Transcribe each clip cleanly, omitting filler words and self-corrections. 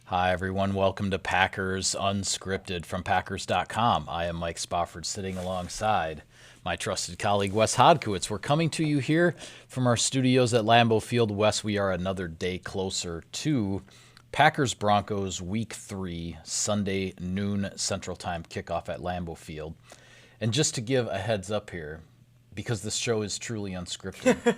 Hi, everyone. Welcome to Packers Unscripted from Packers.com. I am Mike Spofford, sitting alongside my trusted colleague, Wes Hodkiewicz. We're coming to you here from our studios at Lambeau Field. Wes, we are another day closer to Packers Broncos Week 3, Sunday noon Central Time kickoff at Lambeau Field. And just to give a heads up here, because this show is truly unscripted,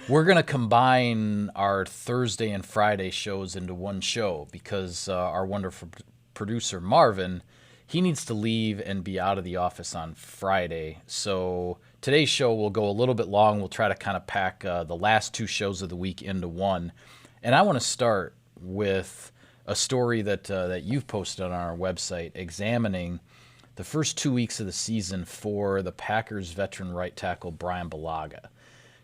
we're going to combine our Thursday and Friday shows into one show because our wonderful producer, Marvin, he needs to leave and be out of the office on Friday. So today's show will go a little bit long. We'll try to kind of pack the last two shows of the week into one. And I want to start with a story that you've posted on our website examining the first 2 weeks of the season for the Packers veteran right tackle Bryan Bulaga.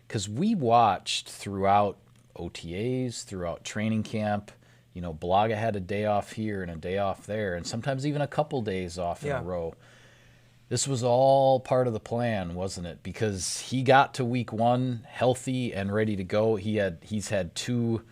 Because we watched throughout OTAs, throughout training camp, you know, Bulaga had a day off here and a day off there, and sometimes even a couple days off in a row. This was all part of the plan, wasn't it? Because he got to week 1 healthy and ready to go. He's had 2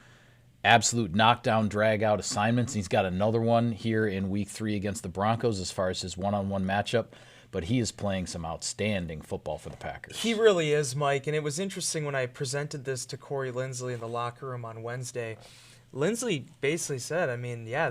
absolute knockdown, drag-out assignments. He's got another one here in week 3 against the Broncos as far as his one-on-one matchup. But he is playing some outstanding football for the Packers. He really is, Mike. And it was interesting when I presented this to Corey Linsley in the locker room on Wednesday. Linsley basically said,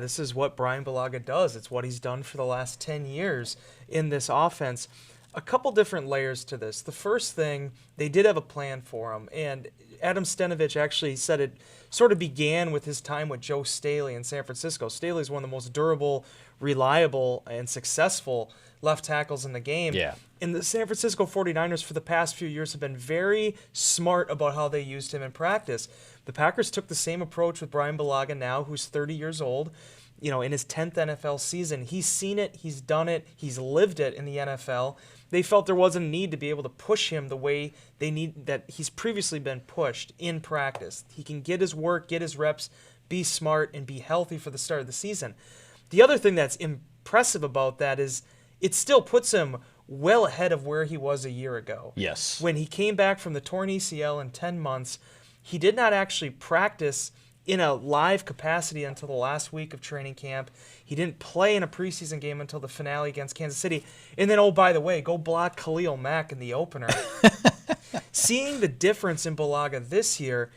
this is what Bryan Bulaga does. It's what he's done for the last 10 years in this offense. A couple different layers to this. The first thing, they did have a plan for him. And Adam Stenavich actually said it sort of began with his time with Joe Staley in San Francisco. Staley is one of the most durable, reliable, and successful left tackles in the game. Yeah. And the San Francisco 49ers for the past few years have been very smart about how they used him in practice. The Packers took the same approach with Bryan Bulaga now, who's 30 years old, in his 10th NFL season. He's seen it, he's done it, he's lived it in the NFL. They felt there was a need to be able to push him the way they need, that he's previously been pushed in practice. He can get his work, get his reps, be smart, and be healthy for the start of the season. The other thing that's impressive about that is it still puts him well ahead of where he was a year ago. Yes. When he came back from the torn ACL in 10 months, he did not actually practice in a live capacity until the last week of training camp. He didn't play in a preseason game until the finale against Kansas City. And then, oh, by the way, go block Khalil Mack in the opener. Seeing the difference in Bulaga this year,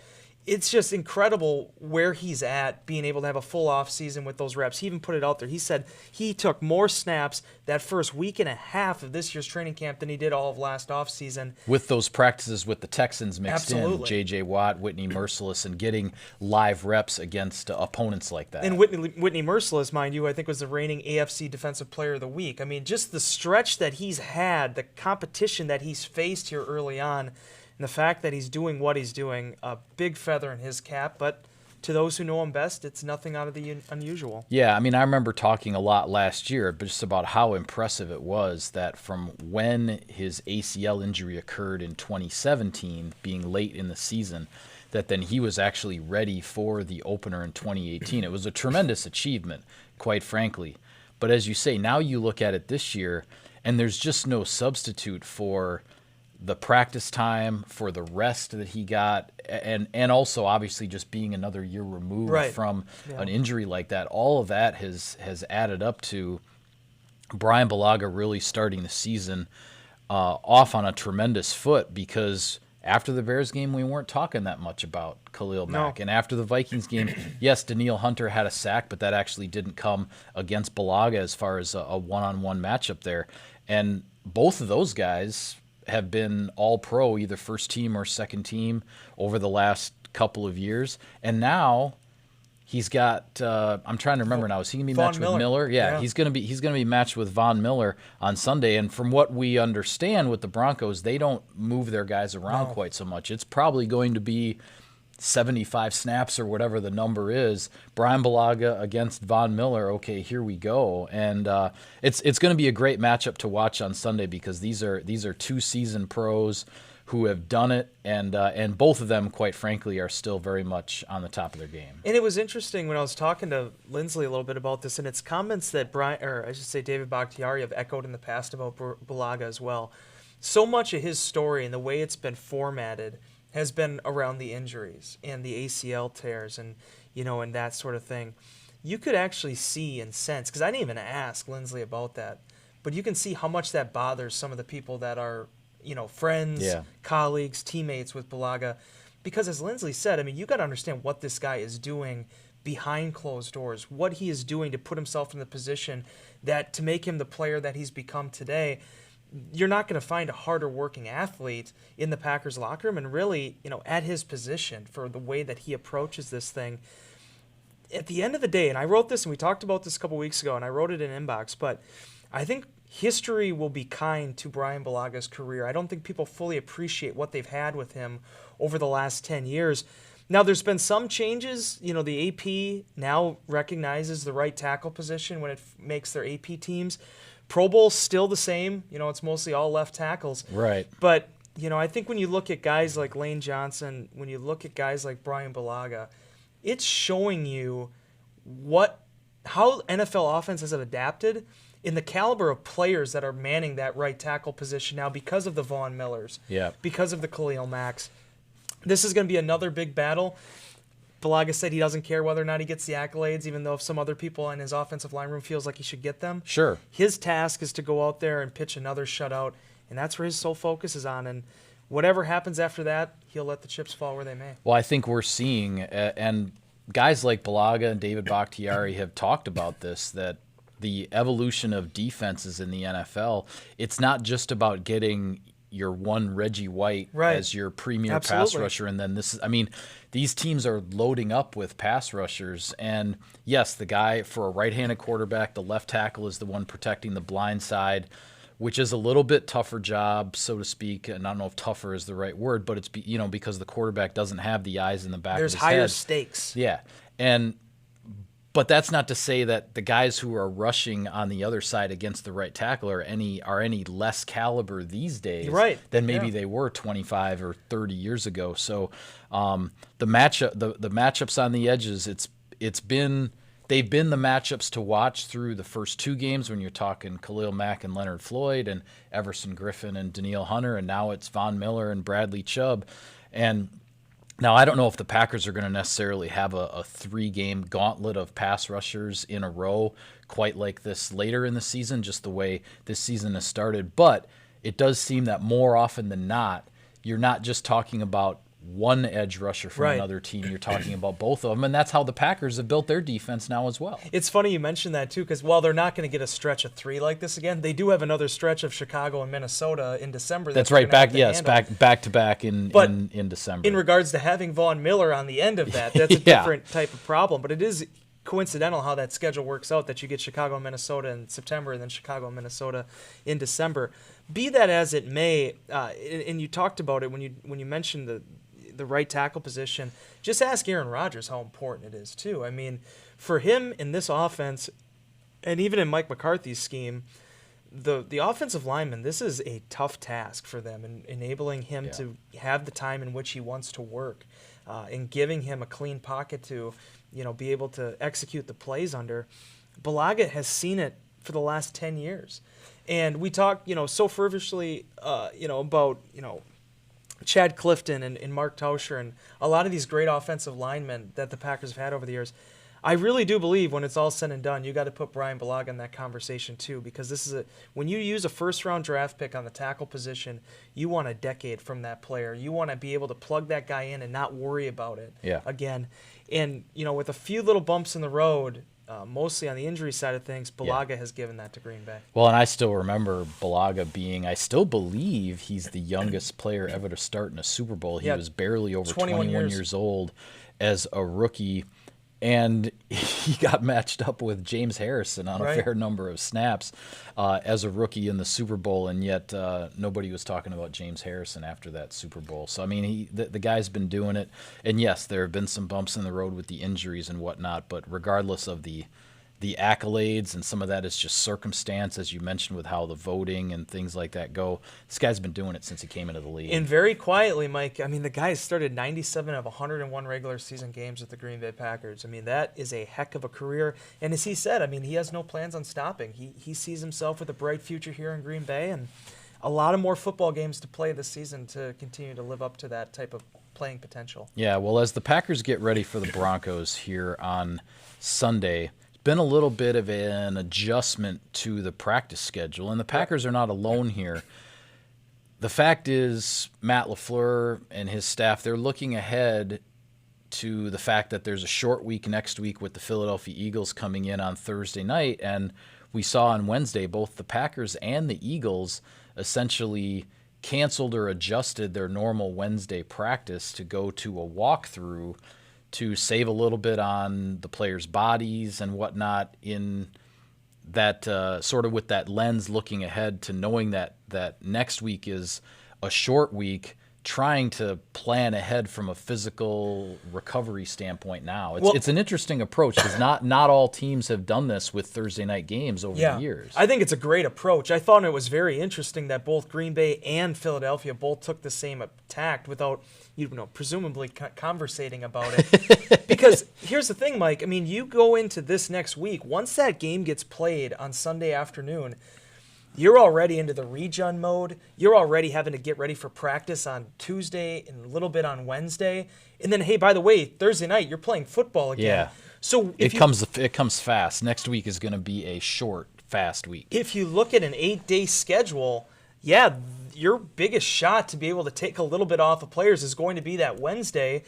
it's just incredible where he's at, being able to have a full off season with those reps. He even put it out there. He said he took more snaps that first week and a half of this year's training camp than he did all of last off season. With those practices with the Texans mixed in, J.J. Watt, Whitney Mercilus, and getting live reps against opponents like that. And Whitney Mercilus, mind you, I think was the reigning AFC Defensive Player of the Week. I mean, just the stretch that he's had, the competition that he's faced here early on, and the fact that he's doing what he's doing, a big feather in his cap. But to those who know him best, it's nothing out of the unusual. Yeah, I remember talking a lot last year just about how impressive it was that from when his ACL injury occurred in 2017, being late in the season, that then he was actually ready for the opener in 2018. It was a tremendous achievement, quite frankly. But as you say, now you look at it this year, and there's just no substitute for the practice time, for the rest that he got, and also obviously just being another year removed from an injury like that. All of that has added up to Bryan Bulaga really starting the season off on a tremendous foot, because after the Bears game, we weren't talking that much about Khalil Mack. And after the Vikings game, yes, Danielle Hunter had a sack, but that actually didn't come against Bulaga as far as a one-on-one matchup there. And both of those guys have been all-pro, either first team or second team, over the last couple of years. And now he's got I'm trying to remember now, is he going to be matched with Miller? Yeah, he's going to be matched with Von Miller on Sunday. And from what we understand with the Broncos, they don't move their guys around quite so much. It's probably going to be 75 snaps or whatever the number is. Brian Bulaga against Von Miller. Okay, here we go. And it's going to be a great matchup to watch on Sunday because these are 2 seasoned pros who have done it, and both of them, quite frankly, are still very much on the top of their game. And it was interesting when I was talking to Lindsley a little bit about this, and it's comments that David Bakhtiari have echoed in the past about Bulaga as well. So much of his story and the way it's been formatted has been around the injuries and the ACL tears and that sort of thing. You could actually see and sense, because I didn't even ask Lindsley about that, but you can see how much that bothers some of the people that are friends, colleagues, teammates with Bulaga. Because as Lindsley said, I mean, you got to understand what this guy is doing behind closed doors, what he is doing to put himself in the position that to make him the player that he's become today. You're not going to find a harder working athlete in the Packers locker room, and really, at his position for the way that he approaches this thing. At the end of the day, and I wrote this and we talked about this a couple weeks ago and I wrote it in Inbox, but I think history will be kind to Brian Bulaga's career. I don't think people fully appreciate what they've had with him over the last 10 years. Now, there's been some changes. The AP now recognizes the right tackle position when it makes their AP teams. Pro Bowl's still the same. It's mostly all left tackles. Right. But, I think when you look at guys like Lane Johnson, when you look at guys like Brian Bulaga, it's showing you how NFL offenses have adapted in the caliber of players that are manning that right tackle position now because of the Von Millers, because of the Khalil Macks. This is going to be another big battle. Bulaga said he doesn't care whether or not he gets the accolades, even though if some other people in his offensive line room feels like he should get them. Sure. His task is to go out there and pitch another shutout, and that's where his sole focus is on. And whatever happens after that, he'll let the chips fall where they may. Well, I think we're seeing, and guys like Bulaga and David Bakhtiari have talked about this, that the evolution of defenses in the NFL, it's not just about getting your one Reggie White as your premier pass rusher, and then these teams are loading up with pass rushers. And yes, the guy for a right-handed quarterback, the left tackle is the one protecting the blind side, which is a little bit tougher job, so to speak. And I don't know if tougher is the right word, but it's because the quarterback doesn't have the eyes in the back of his head. There's higher stakes. Yeah, but that's not to say that the guys who are rushing on the other side against the right tackle are any less caliber these days than maybe they were 25 or 30 years ago. So the matchups on the edges, they've been the matchups to watch through the first 2 games when you're talking Khalil Mack and Leonard Floyd and Everson Griffin and Danielle Hunter, and now it's Von Miller and Bradley Chubb. And now, I don't know if the Packers are going to necessarily have a 3-game gauntlet of pass rushers in a row quite like this later in the season, just the way this season has started. But it does seem that more often than not, you're not just talking about one edge rusher from another team. You're talking about both of them, and that's how the Packers have built their defense now as well. It's funny you mentioned that, too, because while they're not going to get a stretch of 3 like this again, they do have another stretch of Chicago and Minnesota in December. That's right, back to back in December. In regards to having Von Miller on the end of that, that's a different type of problem, but it is coincidental how that schedule works out, that you get Chicago and Minnesota in September and then Chicago and Minnesota in December. Be that as it may, and you talked about it when you mentioned the right tackle position, just ask Aaron Rodgers how important it is too. I mean, for him in this offense, and even in Mike McCarthy's scheme, the offensive lineman, this is a tough task for them, and enabling him to have the time in which he wants to work, and giving him a clean pocket to, be able to execute the plays under. Bulaga has seen it for the last 10 years. And we talk, so fervently, about, Chad Clifton and Mark Tauscher and a lot of these great offensive linemen that the Packers have had over the years. I really do believe when it's all said and done, you got to put Brian Bulaga in that conversation too, because this is when you use a first-round draft pick on the tackle position, you want a decade from that player. You want to be able to plug that guy in and not worry about it again. And with a few little bumps in the road, mostly on the injury side of things, Bulaga has given that to Green Bay. Well, and I still remember Bulaga I still believe he's the youngest player ever to start in a Super Bowl. He was barely over 21 years old as a rookie. and he got matched up with James Harrison on a Right. fair number of snaps as a rookie in the Super Bowl, and yet nobody was talking about James Harrison after that Super Bowl. So, I mean, the guy's been doing it, and yes, there have been some bumps in the road with the injuries and whatnot, but regardless of the accolades, and some of that is just circumstance, as you mentioned, with how the voting and things like that go. This guy's been doing it since he came into the league. And very quietly, Mike, I mean, the guy started 97 of 101 regular season games with the Green Bay Packers. I mean, that is a heck of a career. And as he said, I mean, he has no plans on stopping. He sees himself with a bright future here in Green Bay, and a lot of more football games to play this season to continue to live up to that type of playing potential. Yeah, well, as the Packers get ready for the Broncos here on Sunday, been a little bit of an adjustment to the practice schedule, and the Packers are not alone here. The fact is, Matt LaFleur and his staff, they're looking ahead to the fact that there's a short week next week with the Philadelphia Eagles coming in on Thursday night, and we saw on Wednesday both the Packers and the Eagles essentially canceled or adjusted their normal Wednesday practice to go to a walkthrough to save a little bit on the players' bodies and whatnot, in that sort of with that lens looking ahead to knowing that next week is a short week, trying to plan ahead from a physical recovery standpoint now. It's an interesting approach, because not all teams have done this with Thursday night games over the years. I think it's a great approach. I thought it was very interesting that both Green Bay and Philadelphia both took the same tact without, presumably conversating about it. Because here's the thing, Mike. I mean, you go into this next week, once that game gets played on Sunday afternoon, you're already into the regen mode. You're already having to get ready for practice on Tuesday and a little bit on Wednesday. And then, hey, by the way, Thursday night, you're playing football again. Yeah. So it comes fast. Next week is going to be a short, fast week. If you look at an 8-day schedule, yeah, your biggest shot to be able to take a little bit off of players is going to be that Wednesday.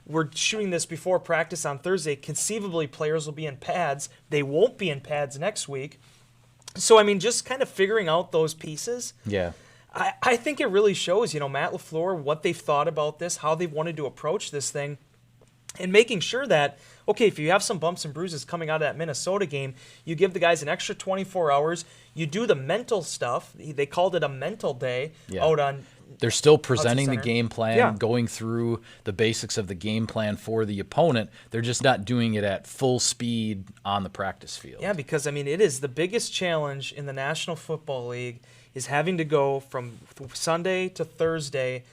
We're shooting this before practice on Thursday. Conceivably, players will be in pads. They won't be in pads next week. So, I mean, just kind of figuring out those pieces. Yeah. I think it really shows, Matt LaFleur, what they've thought about this, how they've wanted to approach this thing, and making sure that, okay, if you have some bumps and bruises coming out of that Minnesota game, you give the guys an extra 24 hours. You do the mental stuff. They called it a mental day out on. They're still presenting the Center. game plan, going through the basics of the game plan for the opponent. They're just not doing it at full speed on the practice field. Yeah, because, I mean, it is the biggest challenge in the National Football League is having to go from Sunday to Thursday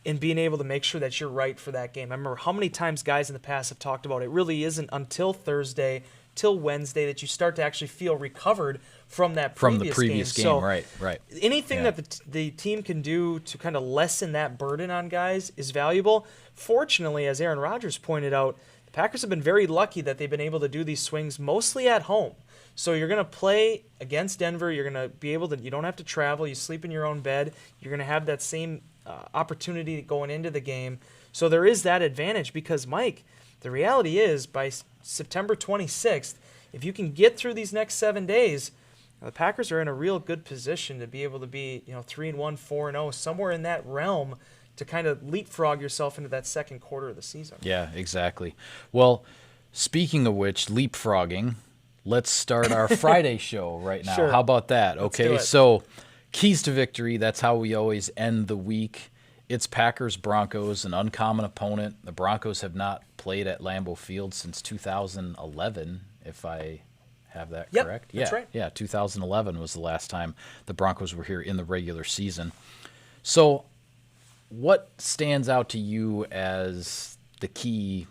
and being able to make sure that you're right for that game. I remember how many times guys in the past have talked about it really isn't until Thursday, till Wednesday, that you start to actually feel recovered from that previous game. So right. Anything that the team can do to kind of lessen that burden on guys is valuable. Fortunately, as Aaron Rodgers pointed out, the Packers have been very lucky that they've been able to do these swings mostly at home. So you're going to play against Denver. You're going to be able to, you don't have to travel. You sleep in your own bed. You're going to have that same opportunity going into the game. So there is that advantage because, Mike, the reality is by September 26th, if you can get through these next 7 days, the Packers are in a real good position to be able to be, 3-1, 4-0, somewhere in that realm to kind of leapfrog yourself into that second quarter of the season. Yeah, exactly. Well, speaking of which, leapfrogging, let's start our Friday show right now. Sure. How about that? Okay, Let's do it. So keys to victory, that's how we always end the week. It's Packers-Broncos, an uncommon opponent. The Broncos have not played at Lambeau Field since 2011, if I have that correct. That's right. Yeah, 2011 was the last time the Broncos were here in the regular season. So what stands out to you as the key,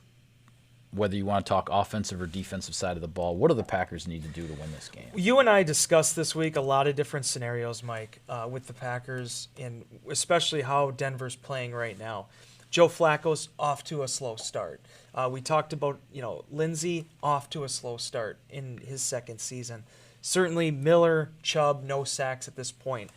whether you want to talk offensive or defensive side of the ball? What do the Packers need to do to win this game? You and I discussed this week a lot of different scenarios, Mike, with the Packers, and especially how Denver's playing right now. Joe Flacco's off to a slow start. We talked about, Lindsey off to a slow start in his second season. Certainly Miller, Chubb, no sacks at this point.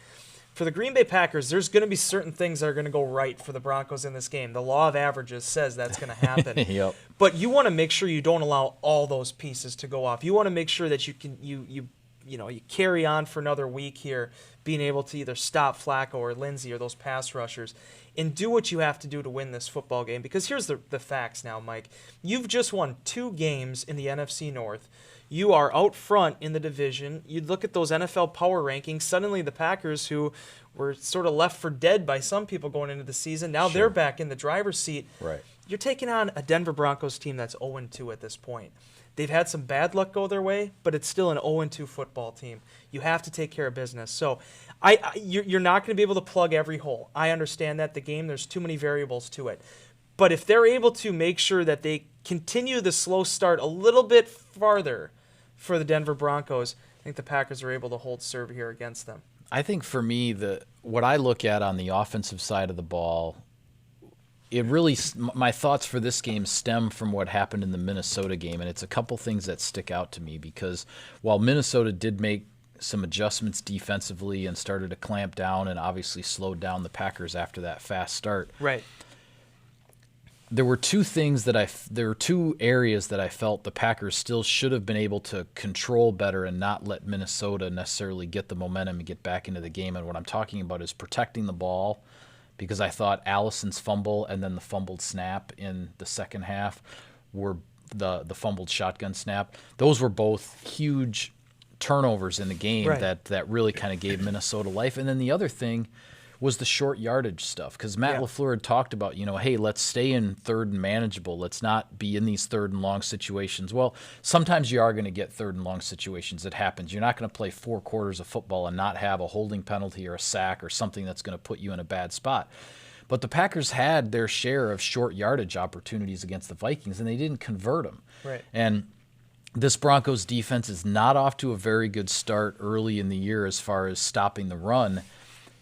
For the Green Bay Packers, there's going to be certain things that are going to go right for the Broncos in this game. The law of averages says that's going to happen. Yep. But you want to make sure you don't allow all those pieces to go off. You want to make sure that you you carry on for another week here, being able to either stop Flacco or Lindsey or those pass rushers and do what you have to do to win this football game. Because here's the facts now, Mike. You've just won 2 games in the NFC North. You are out front in the division. You look at those NFL power rankings. Suddenly the Packers, who were sort of left for dead by some people going into the season, now they're back in the driver's seat. Right. You're taking on a Denver Broncos team that's 0-2 at this point. They've had some bad luck go their way, but it's still an 0-2 football team. You have to take care of business. So you're not going to be able to plug every hole. I understand that. The game, there's too many variables to it. But if they're able to make sure that they continue the slow start a little bit farther for the Denver Broncos, I think the Packers are able to hold serve here against them. I think for me, what I look at on the offensive side of the ball, it really, my thoughts for this game stem from what happened in the Minnesota game, and it's a couple things that stick out to me because while Minnesota did make some adjustments defensively and started to clamp down and obviously slowed down the Packers after that fast start. Right. There were two areas that I felt the Packers still should have been able to control better and not let Minnesota necessarily get the momentum and get back into the game. And what I'm talking about is protecting the ball, because I thought Allison's fumble and then the fumbled snap in the second half were the fumbled shotgun snap. Those were both huge turnovers in the game that really kind of gave Minnesota life. And then the other thing was the short yardage stuff, because Matt LaFleur had talked about, hey, let's stay in third and manageable. Let's not be in these third and long situations. Well, sometimes you are going to get third and long situations. It happens. You're not going to play 4 quarters of football and not have a holding penalty or a sack or something that's going to put you in a bad spot. But the Packers had their share of short yardage opportunities against the Vikings, and they didn't convert them. Right. And this Broncos defense is not off to a very good start early in the year as far as stopping the run.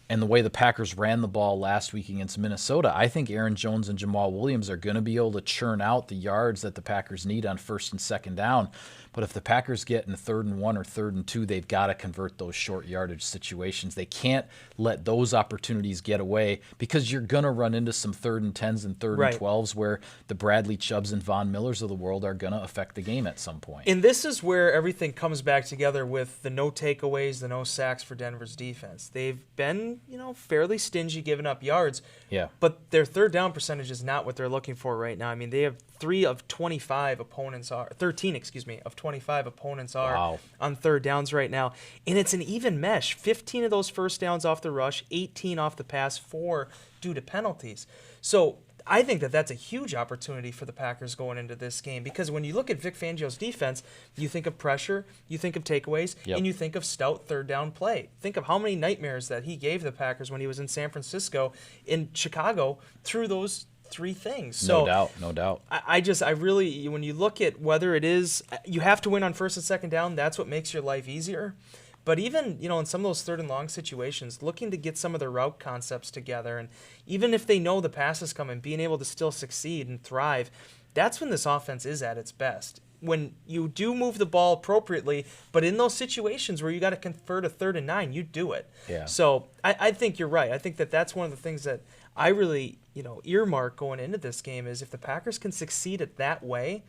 And the way the Packers ran the ball last week against Minnesota, I think Aaron Jones and Jamal Williams are going to be able to churn out the yards that the Packers need on first and second down. But if the Packers get in 3rd and 1 or 3rd and 2, they've got to convert those short yardage situations. They can't let those opportunities get away, because you're going to run into some 3rd and 10s and 3rd and 12s where the Bradley Chubbs and Von Millers of the world are going to affect the game at some point. And this is where everything comes back together with the no takeaways, the no sacks for Denver's defense. They've been, fairly stingy giving up yards. Yeah. But their third down percentage is not what they're looking for right now. I mean, they have 13 of 25 opponents are on third downs right now. And it's an even mesh. 15 of those first downs off the rush, 18 off the pass, 4 due to penalties. So I think that's a huge opportunity for the Packers going into this game, because when you look at Vic Fangio's defense, you think of pressure, you think of takeaways, and you think of stout third down play. Think of how many nightmares that he gave the Packers when he was in San Francisco, in Chicago, through those 3 things. So No doubt. I really, when you look at whether it is, you have to win on first and second down, that's what makes your life easier. But even, in some of those third and long situations, looking to get some of their route concepts together, and even if they know the pass is coming, being able to still succeed and thrive, that's when this offense is at its best. When you do move the ball appropriately, but in those situations where you got to convert a 3rd and 9, you do it. Yeah. So I think you're right. I think that's one of the things that I really, earmark going into this game is if the Packers can succeed it that way,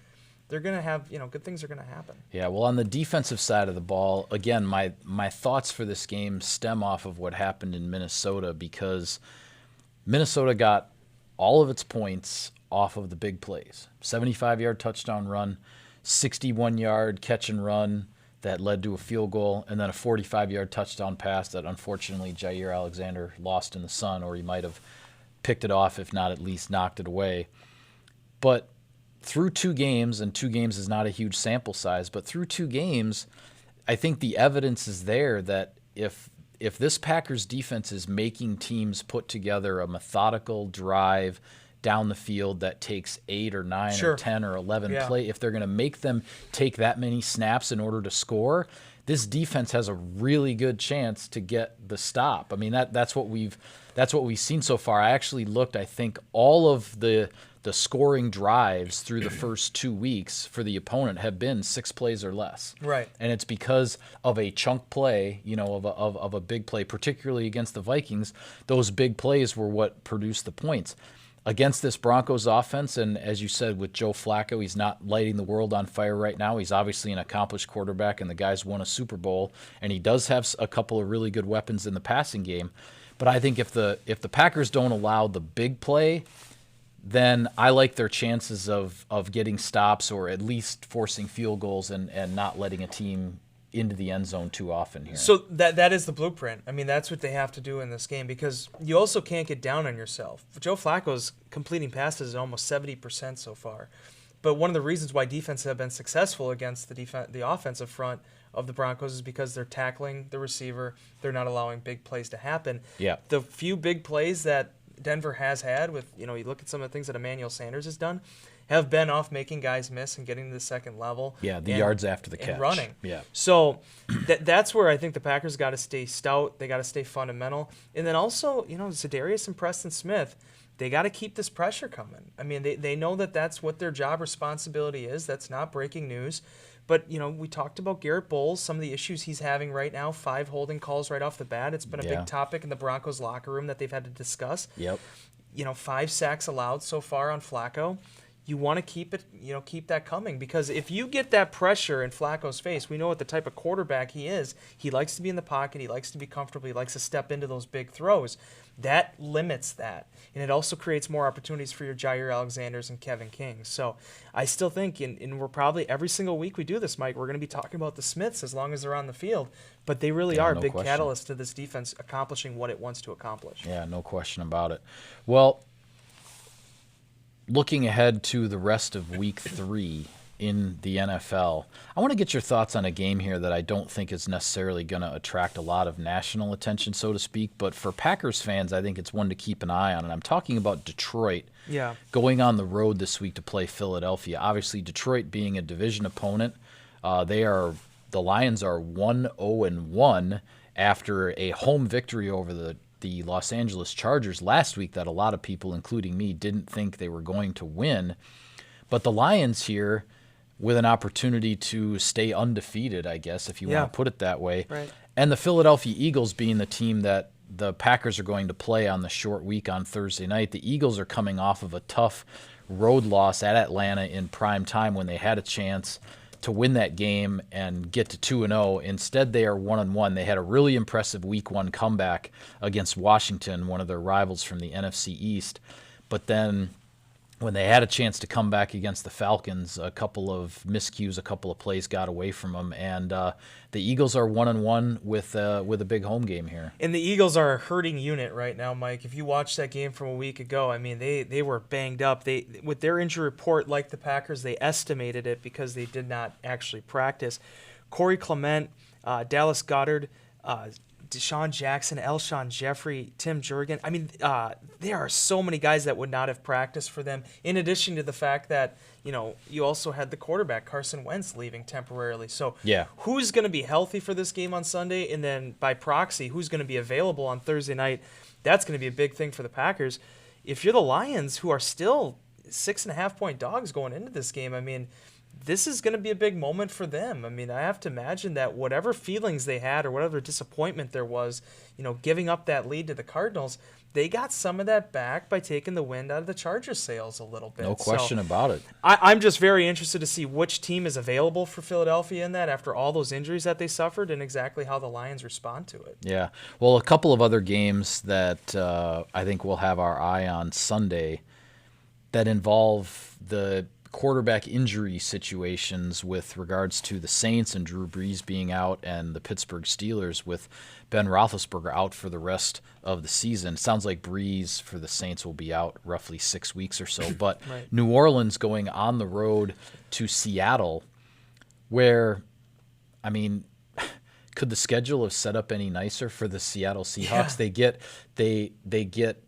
they're going to have, good things are going to happen. Yeah, well, on the defensive side of the ball, again, my thoughts for this game stem off of what happened in Minnesota, because Minnesota got all of its points off of the big plays. 75-yard touchdown run, 61-yard catch and run that led to a field goal, and then a 45-yard touchdown pass that unfortunately Jaire Alexander lost in the sun, or he might have picked it off, if not at least knocked it away. But through 2 games, and 2 games is not a huge sample size, but through 2 games, I think the evidence is there that if this Packers defense is making teams put together a methodical drive down the field that takes 8 or 9 or 10 or 11 play, if they're going to make them take that many snaps in order to score, this defense has a really good chance to get the stop. I mean, that's what we've seen so far. I actually looked, I think all of the scoring drives through the first 2 weeks for the opponent have been 6 plays or less. Right. And it's because of a chunk play, of a big play, particularly against the Vikings. Those big plays were what produced the points. against this Broncos offense, and as you said, with Joe Flacco, he's not lighting the world on fire right now. He's obviously an accomplished quarterback, and the guy's won a Super Bowl, and he does have a couple of really good weapons in the passing game. But I think if the Packers don't allow the big play, then I like their chances of getting stops or at least forcing field goals and not letting a team into the end zone too often here. So that is the blueprint. I mean, that's what they have to do in this game, because you also can't get down on yourself. Joe Flacco's completing passes at almost 70% so far. But one of the reasons why defenses have been successful against the offensive front of the Broncos is because they're tackling the receiver. They're not allowing big plays to happen. Yeah. The few big plays that Denver has had with, you look at some of the things that Emmanuel Sanders has done, have been off making guys miss and getting to the second level. Yeah, the yards after the catch. And running. Yeah. So that's where I think the Packers got to stay stout. They got to stay fundamental. And then also, Za'Darius and Preston Smith, they got to keep this pressure coming. I mean, they know that that's what their job responsibility is. That's not breaking news. But, we talked about Garrett Bowles, some of the issues he's having right now, 5 holding calls right off the bat. It's been a big topic in the Broncos locker room that they've had to discuss. Yep. 5 sacks allowed so far on Flacco. You want to keep it, keep that coming, because if you get that pressure in Flacco's face, we know what the type of quarterback he is. He likes to be in the pocket. He likes to be comfortable. He likes to step into those big throws. That limits that. And it also creates more opportunities for your Jaire Alexanders and Kevin Kings. So I still think, and we're probably every single week we do this, Mike, we're going to be talking about the Smiths as long as they're on the field. But they really are a big catalyst to this defense accomplishing what it wants to accomplish. Yeah, no question about it. Well, looking ahead to the rest of Week 3 in the NFL, I want to get your thoughts on a game here that I don't think is necessarily going to attract a lot of national attention, so to speak. But for Packers fans, I think it's one to keep an eye on. And I'm talking about Detroit going on the road this week to play Philadelphia. Obviously, Detroit being a division opponent, the Lions are 1-0-1 after a home victory over the Los Angeles Chargers last week that a lot of people, including me, didn't think they were going to win. But the Lions here with an opportunity to stay undefeated, I guess, if you want to put it that way. Right. And the Philadelphia Eagles being the team that the Packers are going to play on the short week on Thursday night. The Eagles are coming off of a tough road loss at Atlanta in prime time when they had a chance to win that game and get to 2-0. Instead, they are 1-1. They had a really impressive Week 1 comeback against Washington, one of their rivals from the NFC East. But then when they had a chance to come back against the Falcons, a couple of miscues, a couple of plays got away from them, and the Eagles are 1-1 with a big home game here. And the Eagles are a hurting unit right now, Mike. If you watched that game from a week ago, I mean, they were banged up. They, with their injury report, like the Packers, they estimated it because they did not actually practice. Corey Clement, Dallas Goedert, Deshaun Jackson, Elshon Jeffrey, Tim Jurgen. I mean, there are so many guys that would not have practiced for them, in addition to the fact that, you also had the quarterback, Carson Wentz, leaving temporarily. So who's going to be healthy for this game on Sunday? And then by proxy, who's going to be available on Thursday night? That's going to be a big thing for the Packers. If you're the Lions, who are still 6.5-point dogs going into this game, I mean, this is going to be a big moment for them. I mean, I have to imagine that whatever feelings they had or whatever disappointment there was, giving up that lead to the Cardinals, they got some of that back by taking the wind out of the Chargers' sails a little bit. No question about it. I'm just very interested to see which team is available for Philadelphia in that after all those injuries that they suffered, and exactly how the Lions respond to it. Yeah. Well, a couple of other games that I think we'll have our eye on Sunday that involve the quarterback injury situations with regards to the Saints and Drew Brees being out, and the Pittsburgh Steelers with Ben Roethlisberger out for the rest of the season. Sounds like Brees for the Saints will be out roughly 6 weeks or so. But Right. New Orleans going on the road to Seattle, where, I mean, could the schedule have set up any nicer for the Seattle Seahawks? Yeah. They get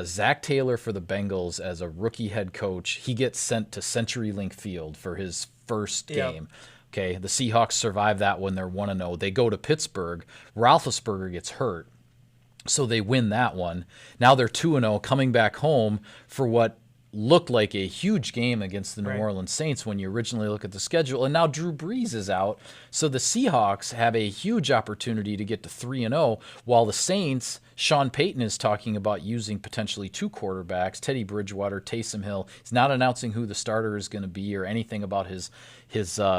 Zach Taylor for the Bengals as a rookie head coach. He gets sent to CenturyLink Field for his first game. Okay, the Seahawks survive that when they're 1-0. They go to Pittsburgh. Roethlisberger gets hurt, so they win that one. Now they're 2-0, coming back home for what looked like a huge game against the New Right. Orleans Saints when you originally look at the schedule. And now Drew Brees is out. So the Seahawks have a huge opportunity to get to 3-0, while the Saints, Sean Payton is talking about using potentially 2 quarterbacks, Teddy Bridgewater, Taysom Hill. He's not announcing who the starter is going to be or anything about his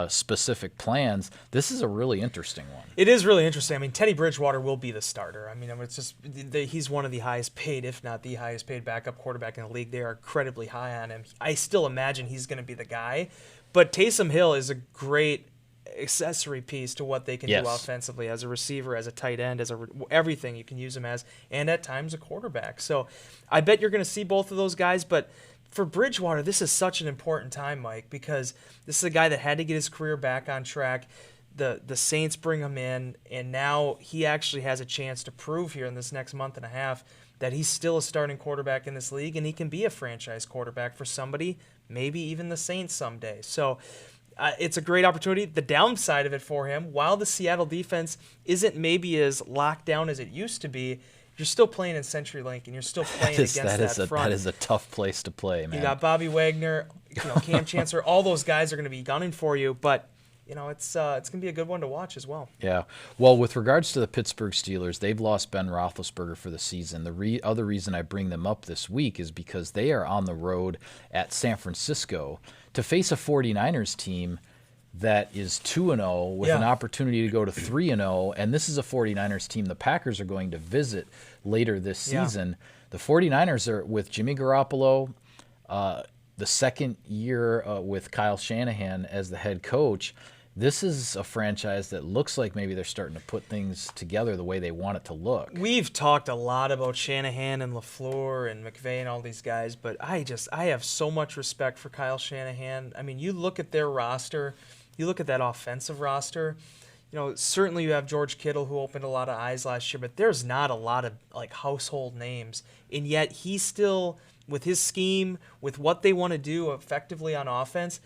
specific plans. This is a really interesting one. It is really interesting. I mean, Teddy Bridgewater will be the starter. I mean, it's just he's one of the highest paid, if not the highest paid backup quarterback in the league. They are incredibly high on him. I still imagine he's going to be the guy. But Taysom Hill is a great accessory piece to what they can do offensively as a receiver, as a tight end, as everything you can use him as, and at times a quarterback. So I bet you're going to see both of those guys, but for Bridgewater, this is such an important time, Mike, because this is a guy that had to get his career back on track. The Saints bring him in, and now he actually has a chance to prove here in this next month and a half that he's still a starting quarterback in this league, and he can be a franchise quarterback for somebody, maybe even the Saints someday. So it's a great opportunity. The downside of it for him, while the Seattle defense isn't maybe as locked down as it used to be, you're still playing in CenturyLink, and you're still playing against that front. That is a tough place to play, man. You got Bobby Wagner, Cam Chancellor. All those guys are going to be gunning for you, but it's going to be a good one to watch as well. Yeah. Well, with regards to the Pittsburgh Steelers, they've lost Ben Roethlisberger for the season. The other reason I bring them up this week is because they are on the road at San Francisco to face a 49ers team that is 2-0 with an opportunity to go to 3-0, and this is a 49ers team the Packers are going to visit later this season. The 49ers are with Jimmy Garoppolo, the second year with Kyle Shanahan as the head coach. This is a franchise that looks like maybe they're starting to put things together the way they want it to look. We've talked a lot about Shanahan and LaFleur and McVay and all these guys, but I have so much respect for Kyle Shanahan. I mean, you look at their roster, you look at that offensive roster, certainly you have George Kittle, who opened a lot of eyes last year, but there's not a lot of household names. And yet he's still, with his scheme, with what they want to do effectively on offense,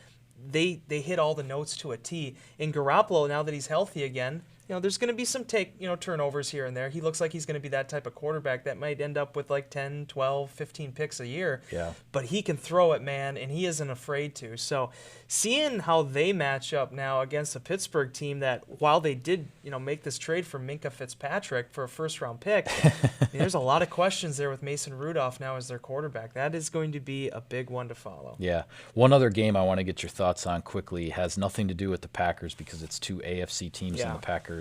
they hit all the notes to a T. And Garoppolo, now that he's healthy again, there's going to be some turnovers here and there. He looks like he's going to be that type of quarterback that might end up with 10, 12, 15 picks a year. Yeah. But he can throw it, man, and he isn't afraid to. So seeing how they match up now against a Pittsburgh team that, while they did, make this trade for Minka Fitzpatrick for a first-round pick, there's a lot of questions there with Mason Rudolph now as their quarterback. That is going to be a big one to follow. Yeah. One other game I want to get your thoughts on quickly has nothing to do with the Packers because it's 2 AFC teams and the Packers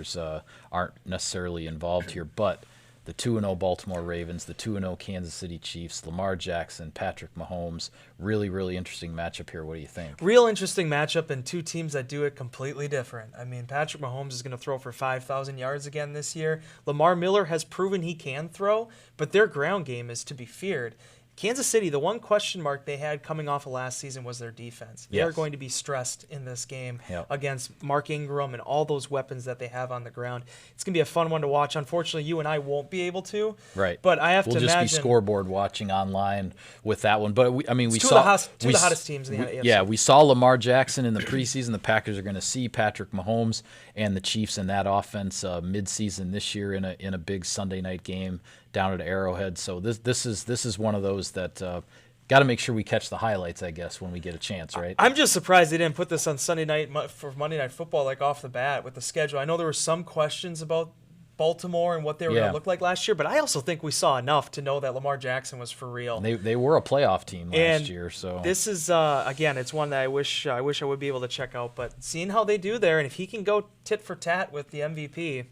aren't necessarily involved here, but the 2-0 Baltimore Ravens, the 2-0 Kansas City Chiefs, Lamar Jackson, Patrick Mahomes, really, really interesting matchup here. What do you think? Real interesting matchup, and two teams that do it completely different. I mean, Patrick Mahomes is going to throw for 5,000 yards again this year. Lamar Miller has proven he can throw, but their ground game is to be feared. Kansas City, the one question mark they had coming off of last season was their defense. They are going to be stressed in this game against Mark Ingram and all those weapons that they have on the ground. It's going to be a fun one to watch. Unfortunately, you and I won't be able to. Right. But I have to imagine. We'll just be scoreboard watching online with that one. But, we two of the hottest teams in the AFC. Yeah, we saw Lamar Jackson in the preseason. The Packers are going to see Patrick Mahomes and the Chiefs in that offense midseason this year in a big Sunday night game down at Arrowhead. So this is one of those that got to make sure we catch the highlights, I guess, when we get a chance, right? I'm just surprised they didn't put this on Sunday night for Monday Night Football off the bat with the schedule. I know there were some questions about Baltimore and what they were going to look like last year, but I also think we saw enough to know that Lamar Jackson was for real. They were a playoff team last year, so this is again, it's one that I wish I would be able to check out. But seeing how they do there, and if he can go tit for tat with the MVP,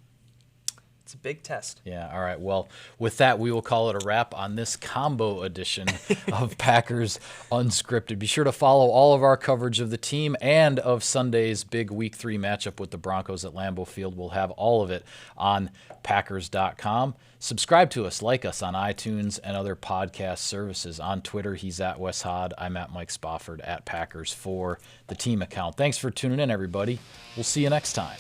it's a big test. Yeah, all right. Well, with that, we will call it a wrap on this combo edition of Packers Unscripted. Be sure to follow all of our coverage of the team and of Sunday's big Week 3 matchup with the Broncos at Lambeau Field. We'll have all of it on Packers.com. Subscribe to us, like us on iTunes and other podcast services. On Twitter, he's at Wes Hod. I'm at Mike Spofford at Packers for the team account. Thanks for tuning in, everybody. We'll see you next time.